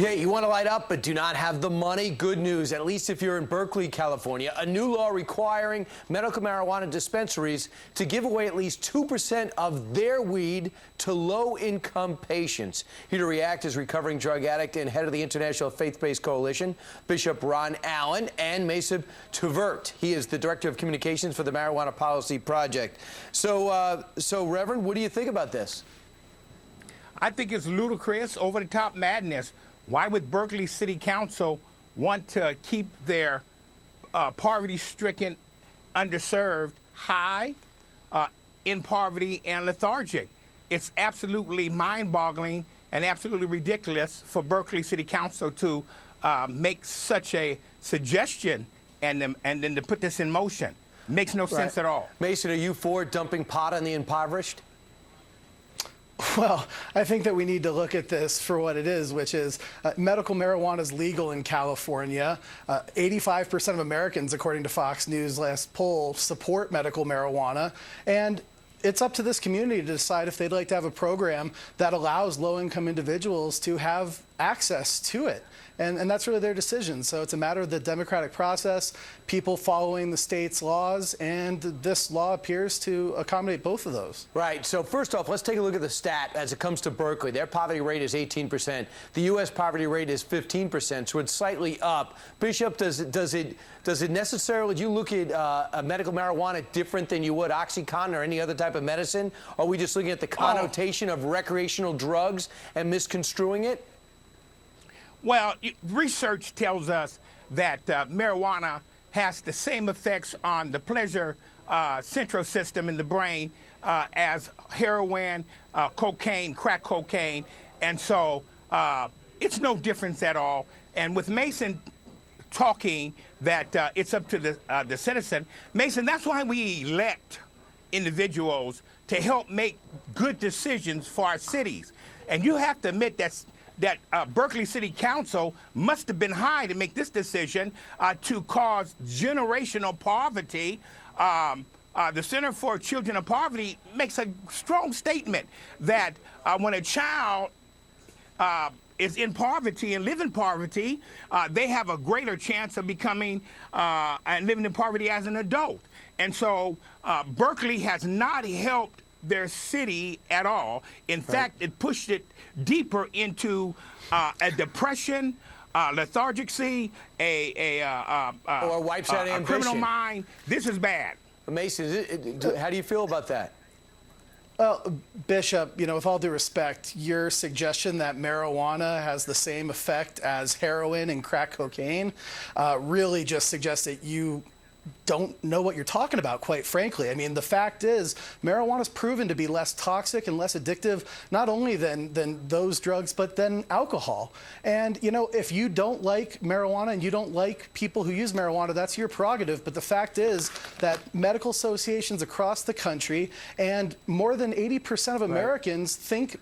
Yeah, you want to light up but do not have the money? Good news, at least if you're in Berkeley, California. A new law requiring medical marijuana dispensaries to give away at least 2% of their weed to low-income patients. Here to react is recovering drug addict and head of the International Faith-Based Coalition, Bishop Ron Allen, and Mason Tvert. He is the Director of Communications for the Marijuana Policy Project. So Reverend, what do you think about this? I think it's ludicrous, over-the-top madness. Why would Berkeley City Council want to keep their poverty-stricken, underserved high, in poverty and lethargic? It's absolutely mind-boggling and absolutely ridiculous for Berkeley City Council to make such a suggestion and then to put this in motion. Makes no sense at all. Mason, are you for dumping pot on the impoverished? Well, I think that we need to look at this for what it is, which is medical marijuana is legal in California. 85% of Americans, according to Fox News' last poll, support medical marijuana. And it's up to this community to decide if they'd like to have a program that allows low-income individuals to have access to it. And that's really their decision. So it's a matter of the democratic process, people following the state's laws, and this law appears to accommodate both of those. Right. So first off, let's take a look at the stat as it comes to Berkeley. Their poverty rate is 18%. The U.S. poverty rate is 15%, so it's slightly up. Bishop, does it necessarily, do you look at medical marijuana different than you would OxyContin or any other type of medicine? Or are we just looking at the connotation of recreational drugs and misconstruing it? Well, research tells us that marijuana has the same effects on the pleasure central system in the brain as heroin, cocaine, crack cocaine, and so it's no difference at all. And with Mason talking that it's up to the citizen, Mason, that's why we elect individuals to help make good decisions for our cities. And you have to admit that Berkeley City Council must have been high to make this decision to cause generational poverty. The Center for Children of Poverty makes a strong statement that when a child is in poverty and live in poverty, they have a greater chance of becoming and living in poverty as an adult. And so Berkeley has not helped their city at all. In fact, it pushed it deeper into a depression, lethargicy, or wipes out ambition. A criminal mind. This is bad. Mason, how do you feel about that? Well, Bishop, with all due respect, your suggestion that marijuana has the same effect as heroin and crack cocaine really just suggests that you don't know what you're talking about, quite frankly. I mean, the fact is, marijuana is proven to be less toxic and less addictive, not only than those drugs, but than alcohol. And, if you don't like marijuana and you don't like people who use marijuana, that's your prerogative. But the fact is that medical associations across the country and more than 80% of Americans think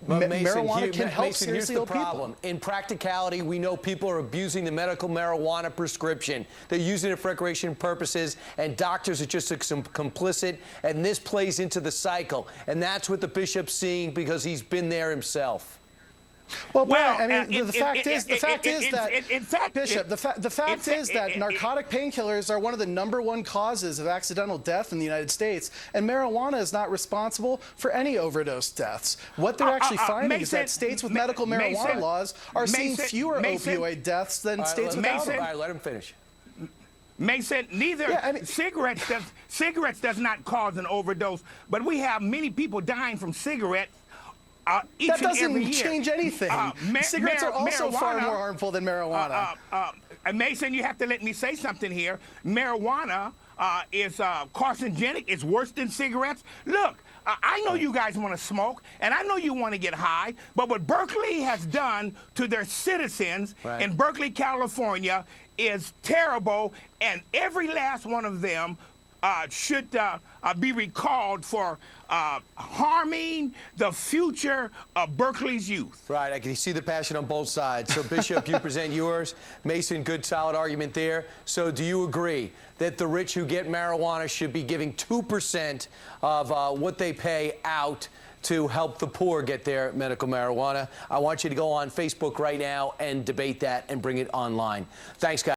marijuana can help seriously ill people. In practicality, we know people are abusing the medical marijuana prescription. They're using it for recreation purposes, and doctors are just complicit, and this plays into the cycle. And that's what the bishop's seeing because he's been there himself. Well, the fact is that, Bishop, the fact is that narcotic painkillers are one of the #1 causes of accidental death in the United States, and marijuana is not responsible for any overdose deaths. What they're actually finding is that states with medical marijuana laws are seeing fewer opioid deaths than states without them. All right, let him finish. Mason, cigarettes does not cause an overdose, but we have many people dying from cigarettes. That doesn't change anything. Cigarettes are also far more harmful than marijuana. Mason, you have to let me say something here. Marijuana is carcinogenic. It's worse than cigarettes. Look, I know you guys want to smoke, and I know you want to get high, but what Berkeley has done to their citizens in Berkeley, California is terrible, and every last one of them should be recalled for harming the future of Berkeley's youth. Right, I can see the passion on both sides. So, Bishop, you present yours. Mason, good, solid argument there. So do you agree that the rich who get marijuana should be giving 2% of what they pay out to help the poor get their medical marijuana. I want you to go on Facebook right now and debate that and bring it online. Thanks, guys.